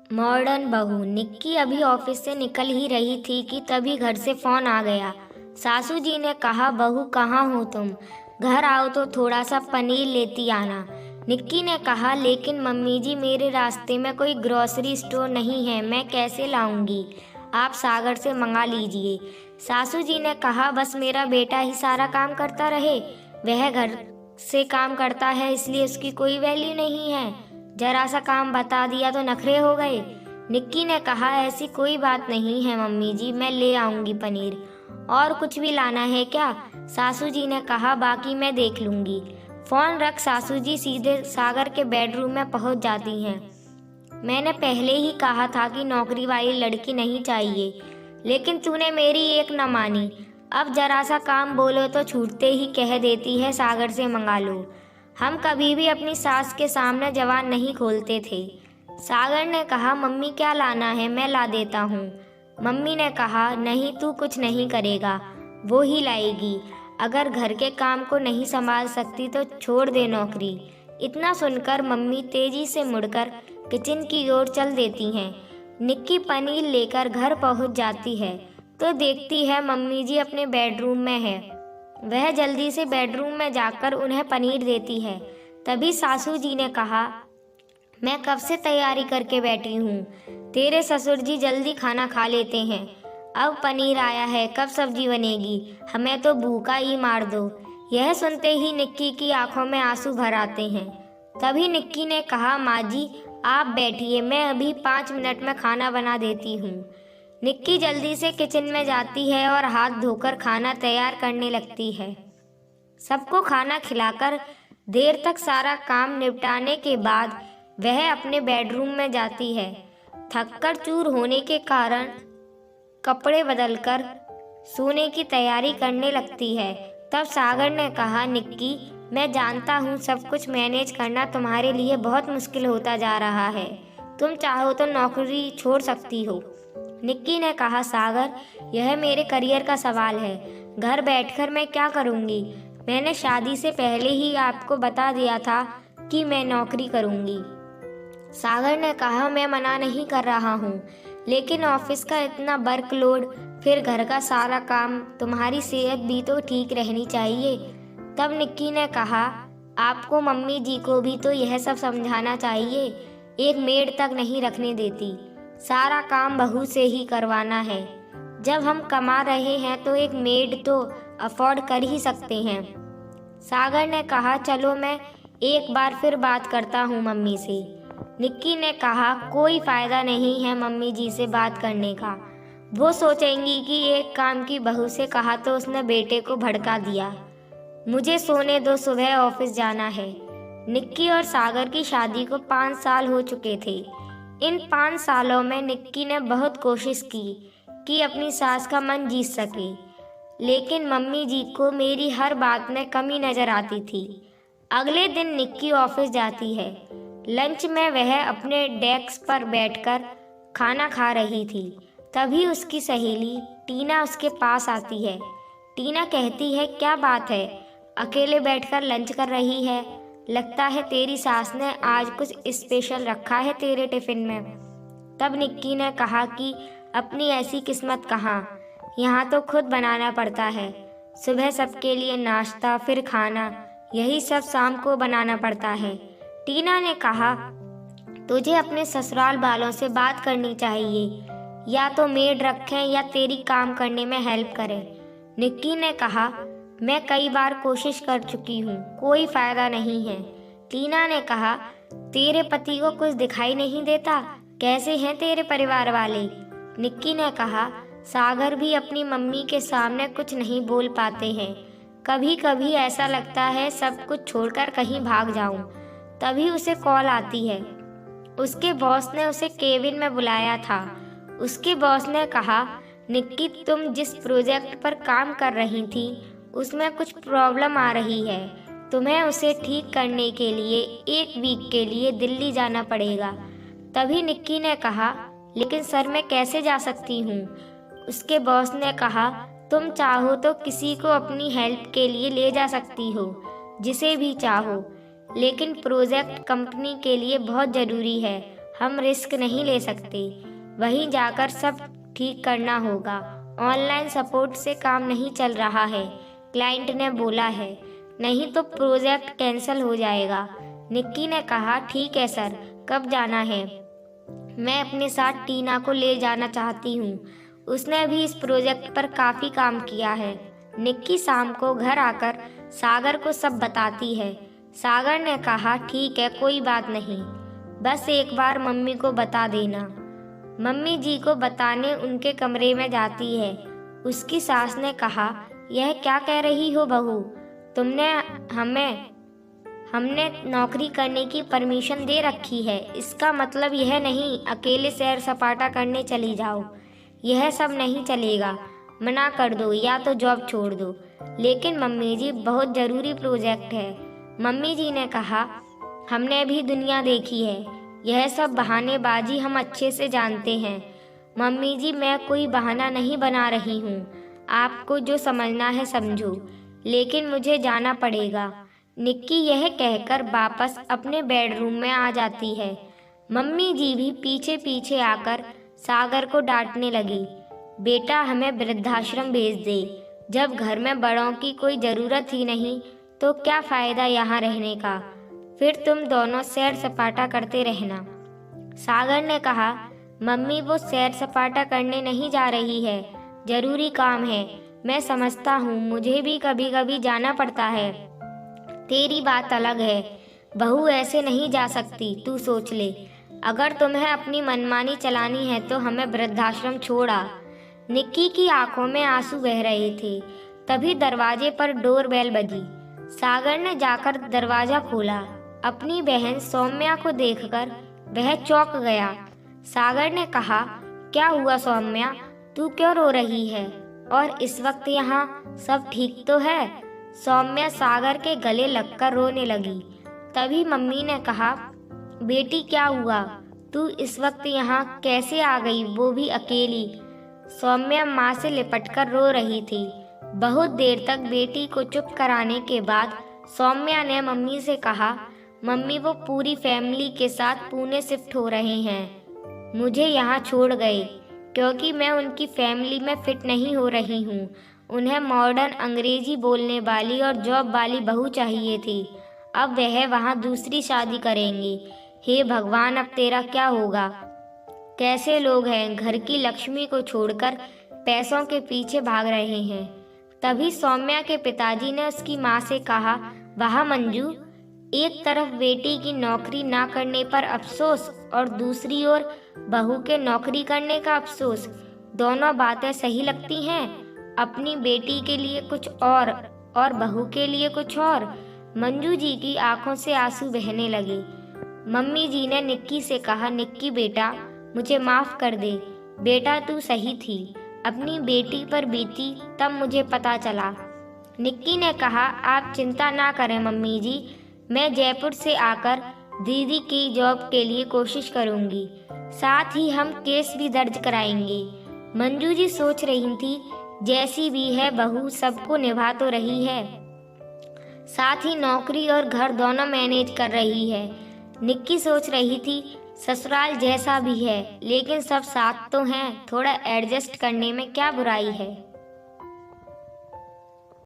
Modern बहू। निक्की अभी office से निकल ही रही थी कि तभी घर से फोन आ गया। सासू जी ने कहा, बहू कहाँ हो तुम, घर आओ तो थोड़ा सा पनीर लेती आना। निक्की ने कहा, लेकिन मम्मी जी मेरे रास्ते में कोई ग्रोसरी स्टोर नहीं है, मैं कैसे लाऊंगी, आप सागर से मंगा लीजिए। सासू जी ने कहा, बस मेरा बेटा ही सारा काम करता रहे, वह घर से काम करता है इसलिए उसकी कोई वैल्यू नहीं है, जरा सा काम बता दिया तो नखरे हो गए। निक्की ने कहा, ऐसी कोई बात नहीं है मम्मी जी, मैं ले आऊंगी पनीर। और कुछ भी लाना है क्या? सासू जी ने कहा, बाकी मैं देख लूंगी। फोन रख सासू जी सीधे सागर के बेडरूम में पहुंच जाती हैं। मैंने पहले ही कहा था कि नौकरी वाली लड़की नहीं चाहिए, लेकिन तूने मेरी एक न मानी। अब जरा सा काम बोलो तो छूटते ही कह देती है सागर से मंगा लो। हम कभी भी अपनी सास के सामने जबान नहीं खोलते थे। सागर ने कहा, मम्मी क्या लाना है, मैं ला देता हूँ। मम्मी ने कहा, नहीं तू कुछ नहीं करेगा, वो ही लाएगी। अगर घर के काम को नहीं संभाल सकती तो छोड़ दे नौकरी। इतना सुनकर मम्मी तेजी से मुड़कर किचन की ओर चल देती हैं। निक्की पनीर लेकर घर पहुंच जाती है तो देखती है मम्मी जी अपने बेडरूम में है। वह जल्दी से बेडरूम में जाकर उन्हें पनीर देती है। तभी सासू जी ने कहा, मैं कब से तैयारी करके बैठी हूँ, तेरे ससुर जी जल्दी खाना खा लेते हैं, अब पनीर आया है, कब सब्जी बनेगी, हमें तो भूखा ही मार दो। यह सुनते ही निक्की की आंखों में आंसू भर आते हैं। तभी निक्की ने कहा, माँ जी आप बैठिए, मैं अभी 5 मिनट में खाना बना देती हूँ। निक्की जल्दी से किचन में जाती है और हाथ धोकर खाना तैयार करने लगती है। सबको खाना खिलाकर देर तक सारा काम निपटाने के बाद वह अपने बेडरूम में जाती है। थककर चूर होने के कारण कपड़े बदलकर सोने की तैयारी करने लगती है। तब सागर ने कहा, निक्की मैं जानता हूँ सब कुछ मैनेज करना तुम्हारे लिए बहुत मुश्किल होता जा रहा है, तुम चाहो तो नौकरी छोड़ सकती हो। निक्की ने कहा, सागर यह मेरे करियर का सवाल है, घर बैठकर मैं क्या करूँगी, मैंने शादी से पहले ही आपको बता दिया था कि मैं नौकरी करूँगी। सागर ने कहा, मैं मना नहीं कर रहा हूँ, लेकिन ऑफिस का इतना वर्कलोड, फिर घर का सारा काम, तुम्हारी सेहत भी तो ठीक रहनी चाहिए। तब निक्की ने कहा, आपको मम्मी जी को भी तो यह सब समझाना चाहिए, एक मेड तक नहीं रखने देती, सारा काम बहू से ही करवाना है। जब हम कमा रहे हैं तो एक मेड तो अफोर्ड कर ही सकते हैं। सागर ने कहा, चलो मैं एक बार फिर बात करता हूँ मम्मी से। निक्की ने कहा, कोई फ़ायदा नहीं है मम्मी जी से बात करने का, वो सोचेंगी कि एक काम की बहू से कहा तो उसने बेटे को भड़का दिया, मुझे सोने दो, सुबह ऑफिस जाना है। निक्की और सागर की शादी को 5 साल हो चुके थे। इन 5 सालों में निक्की ने बहुत कोशिश की कि अपनी सास का मन जीत सके, लेकिन मम्मी जी को मेरी हर बात में कमी नज़र आती थी। अगले दिन निक्की ऑफिस जाती है। लंच में वह अपने डेस्क पर बैठकर खाना खा रही थी। तभी उसकी सहेली टीना उसके पास आती है। टीना कहती है, क्या बात है, अकेले बैठकर लंच कर रही है, लगता है तेरी सास ने आज कुछ स्पेशल रखा है तेरे टिफिन में। तब निक्की ने कहा कि अपनी ऐसी किस्मत कहाँ, यहाँ तो खुद बनाना पड़ता है, सुबह सबके लिए नाश्ता फिर खाना, यही सब शाम को बनाना पड़ता है। टीना ने कहा, तुझे अपने ससुराल वालों से बात करनी चाहिए, या तो मेड रखें या तेरी काम करने में हेल्प करें। निक्की ने कहा, मैं कई बार कोशिश कर चुकी हूँ, कोई फ़ायदा नहीं है। टीना ने कहा, तेरे पति को कुछ दिखाई नहीं देता, कैसे हैं तेरे परिवार वाले? निक्की ने कहा, सागर भी अपनी मम्मी के सामने कुछ नहीं बोल पाते हैं, कभी कभी ऐसा लगता है सब कुछ छोड़कर कहीं भाग जाऊं। तभी उसे कॉल आती है। उसके बॉस ने उसे केबिन में बुलाया था। उसके बॉस ने कहा, निक्की तुम जिस प्रोजेक्ट पर काम कर रही थी उसमें कुछ प्रॉब्लम आ रही है, तुम्हें उसे ठीक करने के लिए 1 वीक के लिए दिल्ली जाना पड़ेगा। तभी निक्की ने कहा, लेकिन सर मैं कैसे जा सकती हूँ? उसके बॉस ने कहा, तुम चाहो तो किसी को अपनी हेल्प के लिए ले जा सकती हो, जिसे भी चाहो, लेकिन प्रोजेक्ट कंपनी के लिए बहुत ज़रूरी है, हम रिस्क नहीं ले सकते, वहीं जाकर सब ठीक करना होगा। ऑनलाइन सपोर्ट से काम नहीं चल रहा है, क्लाइंट ने बोला है, नहीं तो प्रोजेक्ट कैंसिल हो जाएगा। निक्की ने कहा, ठीक है सर, कब जाना है? मैं अपने साथ टीना को ले जाना चाहती हूँ, उसने भी इस प्रोजेक्ट पर काफ़ी काम किया है। निक्की शाम को घर आकर सागर को सब बताती है। सागर ने कहा, ठीक है, कोई बात नहीं, बस एक बार मम्मी को बता देना। मम्मी जी को बताने उनके कमरे में जाती है। उसकी सास ने कहा, यह क्या कह रही हो बहू, तुमने हमने नौकरी करने की परमिशन दे रखी है, इसका मतलब यह नहीं अकेले सैर सपाटा करने चली जाओ। यह सब नहीं चलेगा, मना कर दो या तो जॉब छोड़ दो। लेकिन मम्मी जी, बहुत ज़रूरी प्रोजेक्ट है। मम्मी जी ने कहा, हमने भी दुनिया देखी है, यह सब बहानेबाजी हम अच्छे से जानते हैं। मम्मी जी, मैं कोई बहाना नहीं बना रही हूँ, आपको जो समझना है समझो, लेकिन मुझे जाना पड़ेगा। निक्की यह कहकर वापस अपने बेडरूम में आ जाती है। मम्मी जी भी पीछे पीछे आकर सागर को डांटने लगी, बेटा हमें वृद्धाश्रम भेज दे, जब घर में बड़ों की कोई ज़रूरत ही नहीं तो क्या फ़ायदा यहाँ रहने का, फिर तुम दोनों सैर सपाटा करते रहना। सागर ने कहा, मम्मी वो सैर सपाटा करने नहीं जा रही है, ज़रूरी काम है, मैं समझता हूँ, मुझे भी कभी कभी जाना पड़ता है, तेरी बात अलग है, बहू ऐसे नहीं जा सकती, तू सोच ले, अगर तुम्हें अपनी मनमानी चलानी है तो हमें वृद्धाश्रम छोड़ा। निक्की की आंखों में आंसू बह रहे थे। तभी दरवाजे पर डोरबेल बजी। सागर ने जाकर दरवाजा खोला। अपनी बहन सौम्या को देखकर वह चौंक गया। सागर ने कहा, क्या हुआ सौम्या, तू क्यों रो रही है, और इस वक्त यहाँ सब ठीक तो है? सौम्या सागर के गले लगकर रोने लगी। तभी मम्मी ने कहा, बेटी क्या हुआ, तू इस वक्त यहाँ कैसे आ गई, वो भी अकेली? सौम्या माँ से लिपटकर रो रही थी। बहुत देर तक बेटी को चुप कराने के बाद सौम्या ने मम्मी से कहा, मम्मी वो पूरी फैमिली के साथ पुणे शिफ्ट हो रहे हैं, मुझे यहाँ छोड़ गए क्योंकि मैं उनकी फैमिली में फिट नहीं हो रही हूँ। उन्हें मॉडर्न अंग्रेजी बोलने वाली और जॉब वाली बहू चाहिए थी, अब वह वहाँ दूसरी शादी करेंगी। हे भगवान, अब तेरा क्या होगा? कैसे लोग हैं, घर की लक्ष्मी को छोड़कर पैसों के पीछे भाग रहे हैं। तभी सौम्या के पिताजी ने उसकी माँ से कहा, वाह मंजू, एक तरफ बेटी की नौकरी ना करने पर अफसोस और दूसरी ओर बहू के नौकरी करने का अफसोस, दोनों बातें सही लगती हैं? अपनी बेटी के लिए कुछ और बहू के लिए कुछ और। मंजू जी की आंखों से आंसू बहने लगे। मम्मी जी ने निक्की से कहा, निक्की बेटा, मुझे माफ़ कर दे, बेटा तू सही थी, अपनी बेटी पर बीती तब मुझे पता चला। निक्की ने कहा, आप चिंता ना करें मम्मी जी, मैं जयपुर से आकर दीदी की जॉब के लिए कोशिश करूंगी, साथ ही हम केस भी दर्ज कराएंगे। मंजू जी सोच रही थी, जैसी भी है बहू सबको निभा तो रही है, साथ ही नौकरी और घर दोनों मैनेज कर रही है। निक्की सोच रही थी, ससुराल जैसा भी है लेकिन सब साथ तो हैं, थोड़ा एडजस्ट करने में क्या बुराई है।